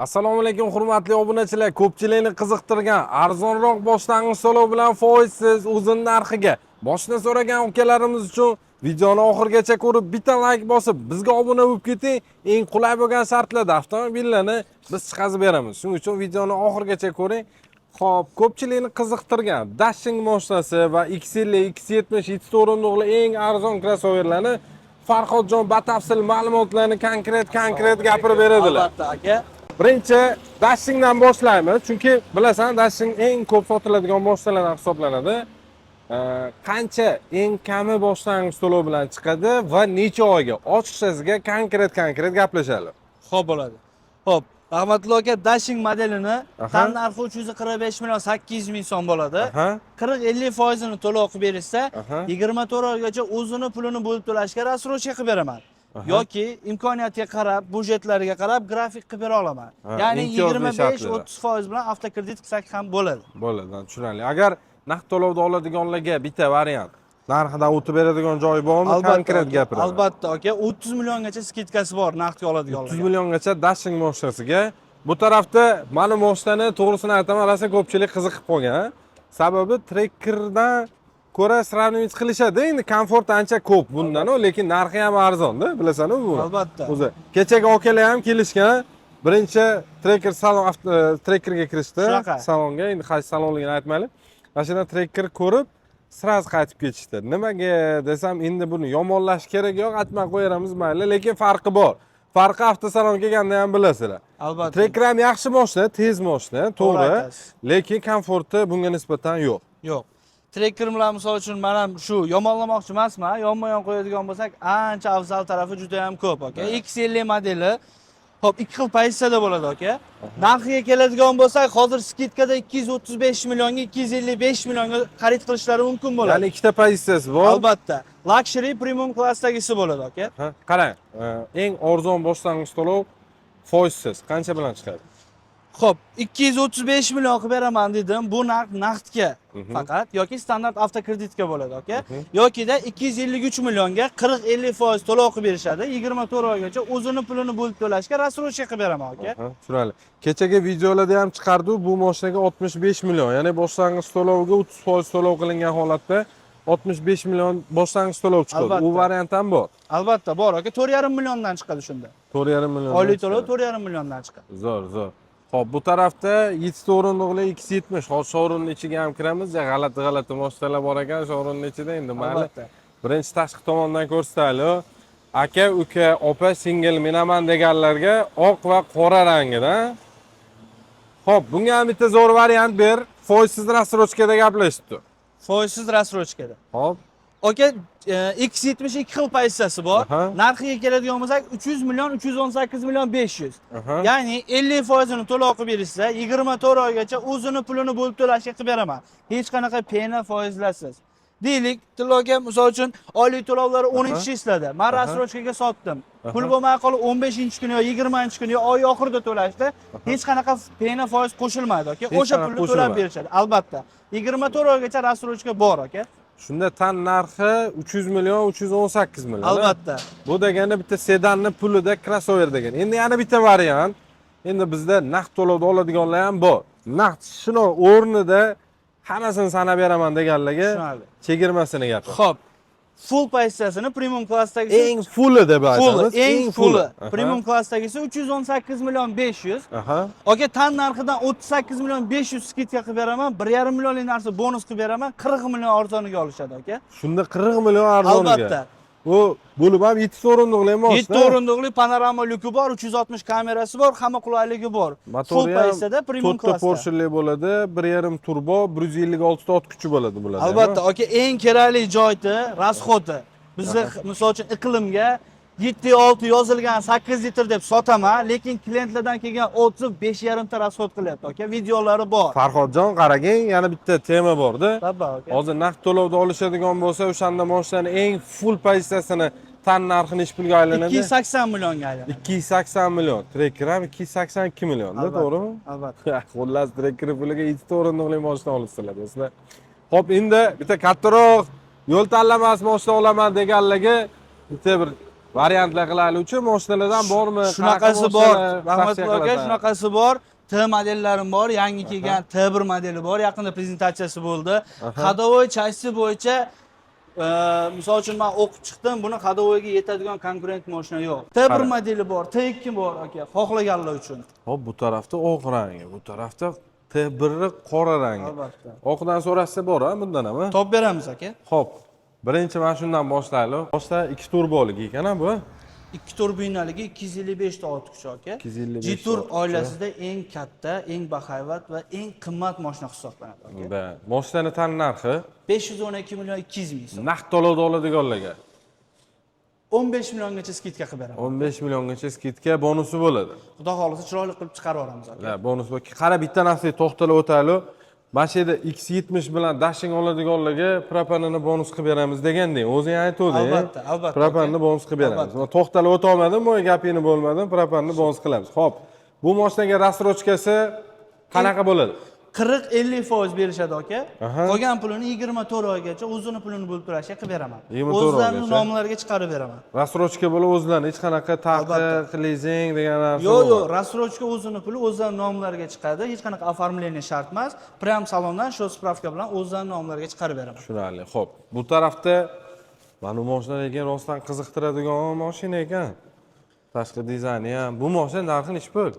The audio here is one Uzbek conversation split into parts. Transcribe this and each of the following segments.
Assalomu alaykum hurmatli obunachilar. Ko'pchilikni qiziqtirgan arzonroq boshlang'ich to'lov bilan foizsiz uzun narxiga boshni so'ragan ukalarimiz uchun videoni oxirigacha ko'rib, bitta like bosib, bizga obuna bo'lib keting. Eng qulay bo'lgan shartlarda avtomobillarni biz chiqazib beramiz. Shuning uchun videoni oxirigacha ko'ring. Xo'p, ko'pchilikni qiziqtirgan Dashing mashinasi va X50, X70 yettita o'rindiqli eng arzon crossoverlarni Farhodjon batafsil ma'lumotlarni konkret gapirib beradilar. Albatta aka. Birinchi Dashingdan boshlaymiz, chunki bilasan, Dashing eng ko'p sotiladigan mashinalardan hisoblanadi. Qancha eng kami boshlang'ich to'lov bilan chiqadi va necha oyga? Ochiqchasiga konkret gaplashamiz. Xo'p bo'ladi. Xo'p, rahmatli aka, Dashing modelini tan narxi 345 million 800 ming so'm bo'ladi. 40-50% ni to'lov qilib berishsa, 24 oygacha o'zini pulini bo'lib to'lashga rassrochka qilib beraman. Yoki imkoniyatiga qarab, budjetlariga qarab grafik qilib bera olaman. Ya'ni 25-30% bilan avtokredit qilsak ham bo'ladi. Bo'ladi, tushunarli. Agar naqd to'lovda oladiganlarga bitta variant narxidan o'tib beradigan joyi bormi? Konkret gapiring. Albatta aka, 30 milliongacha skidkasi bor naqdga oladiganlarga. 30 milliongacha Dashing mashinasiga. Bu tarafda mana mashinani to'g'risini aytaman, rosa ko'pchilik qiziqib qolgan. Sababi Trackerdan ko'ra sravnivать qilishadi. Endi komfort ancha ko'p bundan, lekin narxi ham arzon-da, bilasan-ku buni. Albatta. O'zi kechagi akalar ham kelishgan. Birinchi Tracker salon Trackerga kirishdi. Salonga, endi qaysi salonligini aytmaylik. Mashina Tracker ko'rib, sraz qaytib ketishdi. Nimaga desam, endi buni yomonlash kerak yo'q, aytmay qo'yamiz mayli, lekin farqi bor. Farqi avtosalonga kelganda ham bilasizlar. Albatta. Tracker ham yaxshi mashina, tez mashina, to'g'ri, lekin komforti bunga nisbatan yo'q. Yo'q. Tracker bilan misol uchun men ham shu yomonlamoqchi emasman, yonma-yon qo'yadigan bo'lsak, ancha afzal tarafi juda ham ko'p, aka. X50 modeli. Xo'p, ikki xil pozitsiyada bo'ladi, aka. Narxiga keladigan bo'lsak, hozir skidkada 235 millionga 255 millionga xarid qilishlari mumkin bo'ladi. Ya'ni ikkita pozitsiyasi bor. Albatta. Luxury premium klassdagisi bo'ladi, aka. Qarang, eng arzon boshlang'ich to'lov foizsiz qancha bilan chiqadi? Xo'p, 235 million qilib beraman dedim. Bu naqdga faqat yoki standart avtokreditga bo'ladi, aka. Yokida 253 millionga 40-50% to'lov qilib berishadi. 24 oygacha o'zini pulini bo'lib to'lashga rassrochka qilib beraman, aka. Tushunarli. Kechagi videolarda ham chiqardi, bu mashinaga 65 million, ya'ni boshlang'ich to'lovga 30% to'lov qilingan holatda 65 million boshlang'ich to'lov chiqadi. U variant ham bor. Albatta bor, aka. 4,5 milliondan chiqadi shunda. 4,5 million. Oylik to'lov 4,5 milliondan chiqadi. Zo'r. Xo'p, bu tarafda 7 ta o'rindiqli X70, hozir showroomning ichiga ham kiramiz. G'alati mashinalar bor ekan showroomning ichida. Endi mayli. Birinchi tashqi tomondan ko'rsataylik. Aka, uka, opa, singil minaman deganlarga oq va qora rangida. Xo'p, bunga ham bitta zo'r variant ber. Foizsiz rassrochkada gaplashibdi. Foizsiz rassrochkada. Xo'p. Aka, X70 ikki xil pozitsiyasi bor. Narxiga keladigan bo'lsak 300 million 318 million 500. Ya'ni 50% ni to'lov qilib berishsa, 24 oygacha o'zini pulini bo'lib to'lashga qilib beraman. Hech qanaqa pena foizlasiz. Deylik, aka, misol uchun oylik to'lovlari 12 ishladi. Men rassrochkaga sotdim. Pul bo'lmay qolib 15-kuni yo 20-kuni yo oy oxirida to'lashdi. Hech qanaqa pena foiz qo'shilmaydi, aka. O'sha pulni to'lab berishadi. Albatta. 24 oygacha rassrochka bor, aka. Shunda tan narxi 300 million 318 million. Albatta. Bu degani bitta sedanni pulida crossover degan. Endi yana bitta variant. Endi bizda naqd to'lovda oladiganlar ham bor. Naqd shuni o'rnida hammasini sanab beraman deganlarga chegirmasini gapir. Xo'p. Full pozitsiyasini premium klassdagisi eng fulli deb aytamiz. Eng fulli. Premium klassdagisi 318 million 500. Aka, tan narxidan 38 million 500 skidka qilib beraman. 1,5 millionlik narsa bonus qilib beraman. 40 million arzoniga olishadi, aka. Shunda 40 million arzoniga. Albatta. Bu bo'lib ham 7 ta o'rindiqli mashina. 7 o'rindiqli panorama lyuki bor, 360 kamerasi bor, hamma qulayligi bor. Full pozitsiyada premium klassda. 4 Porsche'li bo'ladi, 1,5 turbo, 156 ta ot kuchi bo'ladi bularda. Albatta, aka, eng kerakli joyi rasxoti. Bizda misol uchun iqlimga 7-6 yozilgan 8 litr deb sotaman, lekin klientlardan kelgan otsi 5,5 ta rasxot qilyapti, aka. Videolari bor. Farhodjon, qarang, yana bitta tema bor-da. Aka. Hozir naqd to'lovda olishadigan bo'lsa, o'shanda mashinaning eng full pozitsiyasini tan narxini ish pulga aylanadi. 280 millionga aylanadi. 280 million. Tracker ham 282 million-da, to'g'rimi? Albatta. Xullas, Tracker puliga 2 ta o'rindiqli mashina olibsizlar, do'stlar. Xo'p, endi bitta kattaroq yo'l tanlamas mashina olaman deganlarga bitta bir variantlar qilaylik-chi, mashinalardan bormi? Shunaqasi bor. Rahmatulloh aka, shunaqasi bor. T modellarim bor, yangi kelgan T1 modeli bor. Yaqinda prezentatsiyasi bo'ldi. Ходовой chassi bo'yicha misol uchun men o'qib chiqdim, buni Ходовойga yetadigan konkurent mashina yo'q. T1 modeli bor, T2 bor aka, xohlaganlar uchun. Hop, bu tarafda oq rangi, bu tarafda T1 qora rangi. Albatta. Oqdan so'rashsa bor-a, bundan ham? Top beramiz aka. Xo'p. Birinchi mana shundan boshlaylik. Boshda 2 turbolik ekan bu. 2 turbinaligi 255 ta ot kuchi aka. 255 Jitur oilasida eng katta, eng bahaybat va eng qimmat mashina hisoblanadi aka. Da, mashinani tan narxi 512 million 200 ming so'm. naqd to'lovda oladiganlarga 15 milliongacha skidka qilib beraman. 15 milliongacha skidka bonusi bo'ladi. Xudo xolisa chiroyli qilib chiqarib yuboramiz aka. Da, bonus bor. Qara bitta narsaga to'xtalib o'taylik. Mashina X70 bilan dashing oladiganlarga propanini bonus qilib beramiz degandek. O'zing aytding. Albatta, albatta. Propanini bonus qilib beramiz. Men to'xtalib o'ta olmadim, bu gapingni bo'lmadim. Propanini bonus qilamiz. Xo'p. Bu mashinaga rassrochkasi qanaqa bo'ladi? 40-50% berishadi aka. Qolgan pulini 24 oygacha o'zini pulini bo'lib turashga qilib beraman. 24 O'zlarining nomlariga chiqarib beraman. Rassrochka bo'lib o'zlari hech qanaqa taqiq, lizing degan narsa yo'q, yo'q, rassrochka o'zini puli o'zlarining nomlariga chiqadi. Hech qanaqa оформление shart emas. Prям salondan shu spravka bilan o'zlarining nomlariga chiqarib beraman. Tushunarli. Xo'p, bu tarafda mana bu mashinalarga rostdan qiziqtiradigan mashina ekan. Tashqi dizayni ham. Bu mashina narxi necha pul?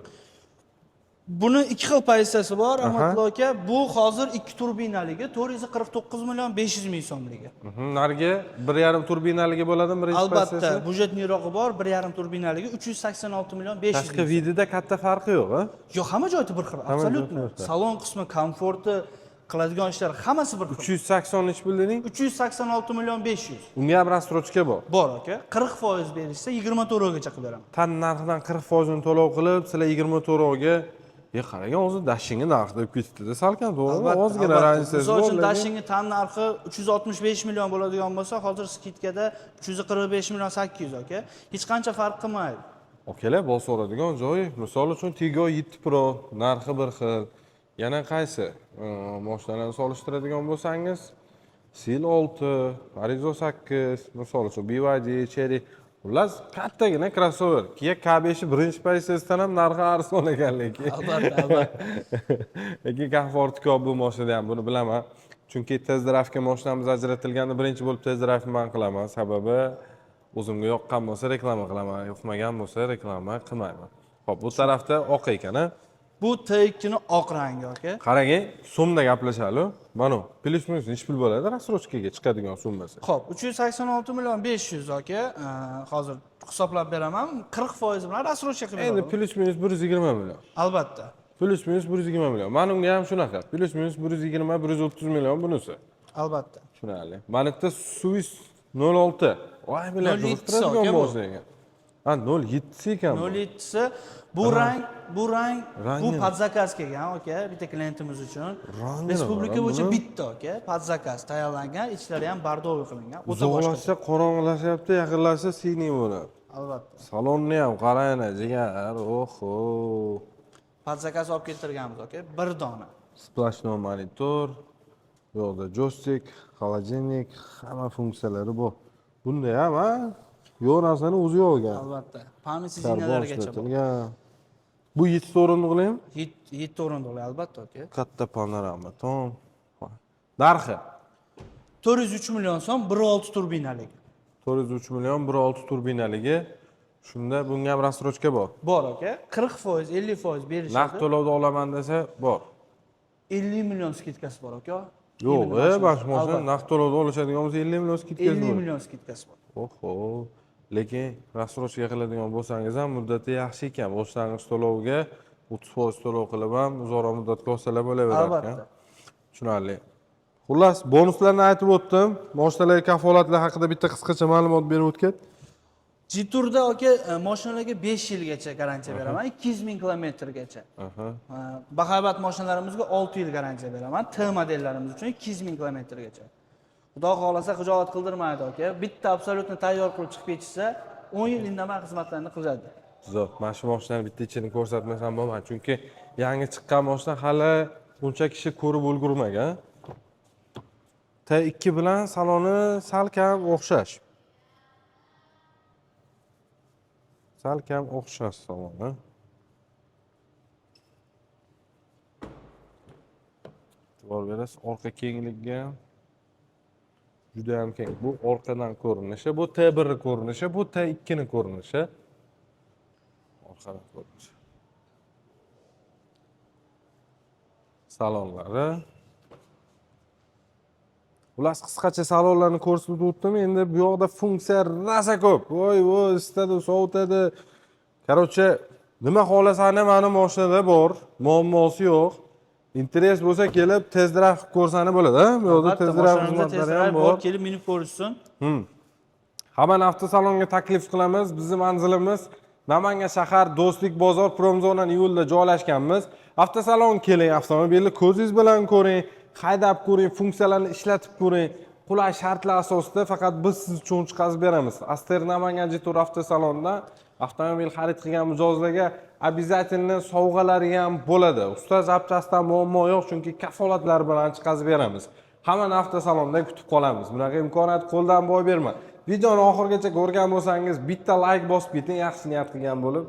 Buni ikki xil pozitsiyasi bor, Rahmatulloh aka. Bu hozir 2 turbinaligi 449 million 500 ming so'mligi. Narigi 1,5 turbinaligi bo'ladimi birinchi pozitsiyasi? Albatta, budjetnirog'i bor, 1,5 turbinaligi 386 million 500 ming. Tashqi vidida katta farqi yo'q, ha? Yo'q, hamma joyda bir xil, absolyutno. Salon qismi, komforti, qiladigan ishlar hammasi bir xil. 380 nech bilding? 386 million 500. Unga ham rassrochka bor. Bor aka. 40% berishsa 24 oygacha qilib beraman. Tan narxidan 40% ni to'lov qilib, sizlar 24 oyga qaragan hozir dashingni narxi deb ketdi-da salkam, to'g'rimi? Ozgina ranjsiz bor. Misol uchun dashingni tan narxi 365 million bo'ladigan bo'lsa, hozir skidkada 345 million 800 aka. Hech qancha farq qilmaydi. Okalar, bol so'radigan joyi, misol uchun Tiggo 7 Pro narxi bir xil. Yana qaysi mashinalarni solishtiradigan bo'lsangiz, Sil 6, Arizo 8, misol uchun BYD, Cherry, xullas kattagina crossover. Kia K5 birinchi pozitsiyasidan ham narxi arzon ekan lekin. Albatta, albatta. Lekin komforti ko'p bu mashinada ham, buni bilaman. Chunki test drive'ga mashinamiz ajratilganda birinchi bo'lib test drive'ni men qilaman. Sababi o'zimga yoqqan bo'lsa reklama qilaman, yoqmagan bo'lsa reklama qilmayman. Xo'p, bu tarafda oq ekan-a? Bu T2 ni oq rangi aka. Qarang, so'mda gaplashaylik. Mana plus minus nech pul bo'ladi rassrochkaga chiqadigan summasi? Xo'p, 386 million 500 aka. Hozir hisoblab beraman. 40% bilan rassrochka qilib beraman. Endi plus minus 120 million. Albatta. Plus minus 120 million. Menimga ham shunaqa. Plus minus 120 130 million bunisi. Albatta. Tushunarli. Mana bitta Swiss 06. Voy bilan qiziqtiradigan mashina. Ha, 07 ekan bu. 07si bu rang, bu podzakaz kelgan aka, bitta klientimiz uchun. Respublika bo'yicha bitta aka, podzakaz tayyorlangan, ichlari ham bardoviy qilingan. O'ta boshqa. Uzoqlashsa qorong'ilashyapti, yaqinlashsa siniy bo'ladi. Albatta. Salonni ham qarang, jigar. Oho. Podzakaz olib keltirganmiz aka, bir dona. Splashnoy monitor, yo'qda joystick, холодильник, hamma funksiyalari bor. Bunda ham ha, yo'q narsani o'zi yo'qgan. Albatta. Pamit signallarigacha bor. Bu 7 o'rinliqmi? 7 o'rinliqli albatta aka. Katta panorama, tom. Narxi 403 million so'm 1.6 turbinaligi. 403 million 1.6 turbinaligi. Shunda bunga ham rassrochka bor. Bor aka. 40%, 50% berishadi. Naqd to'lovda olaman desa, bor. 50 million skidkasi bor aka. Yo'q, boshqa naqd to'lovda olishadigan bo'lsa 50 million skidkasi bor. 50 million skidkasi bor. Oho. Lekin rassrochka qiladigan bo'lsangiz ham muddati yaxshi ekan. Boshlang'ich to'lovga 30% to'lov qilib ham uzoq muddatga olsalar bo'laveradi. Albatta. Tushunarli. Xullas, bonuslarni aytib o'tdim. Mashinalar kafolatlar haqida bitta qisqacha ma'lumot berib o'tgan. Jiturda aka mashinalarga 5 yilgacha garantiya beraman, 200 ming kilometrgacha. Bahaybat mashinalarimizga 6 yil garantiya beraman, T modellarimiz uchun 200 ming kilometrgacha. Xudo xolasa xijolat qildirmaydi aka. Bitta absolyutni tayyor qilib chiqib ketishsa, 10 yil indamay xizmatlarni qiladi. Zo'r. Mana shu mashinani bitta ichini ko'rsatmasam bo'lmaydi, chunki yangi chiqqan mashina hali buncha kishi ko'rib ulgurmagan. T2 bilan saloni salkam o'xshash. salkam o'xshash saloni. E'tibor berasiz, orqa kengligiga ham juda ham keng. Bu orqadan ko'rinishi, bu T1 ko'rinishi, bu T2 ni ko'rinishi. Orqadan ko'rinishi. Salonlari. Ular qisqacha salonlarni ko'rsatib o'tdim. Endi bu yoqda funksiya rosa ko'p. Voy, isitadi, sovutadi. Короче, nima xohlasang mana mashinada bor, muammosi yo'q. Interes bo'lsa kelib tezroq ko'rsani bo'ladi, bu yoqda tezroq xizmatlari ham bor. Kelib minib ko'rishsin. Hammani avtosalonga taklif qilamiz. Bizning manzilimiz Namangan shahar Do'stlik bozor Promzonaning yo'lida joylashganmiz. Avtosalon keling, avtomobilni ko'zingiz bilan ko'ring, haydab ko'ring, funksiyalarni ishlatib ko'ring. Qulay shartlar asosida faqat biz siz uchun chiqazib beramiz. Aster Namangan Jetur avtosalonda avtomobil xarid qilgan mijozlarga обязательно sovg'alari ham bo'ladi. Usta zapchastdan muammo yo'q, chunki kafolatlar bilan chiqazib beramiz. Hammani avtosalonda kutib qolamiz. Bunaqa imkoniyat qo'ldan boy berma. Videoni oxirigacha ko'rgan bo'lsangiz, bitta like bosib keting, yaxshi niyat qilgan bo'lib.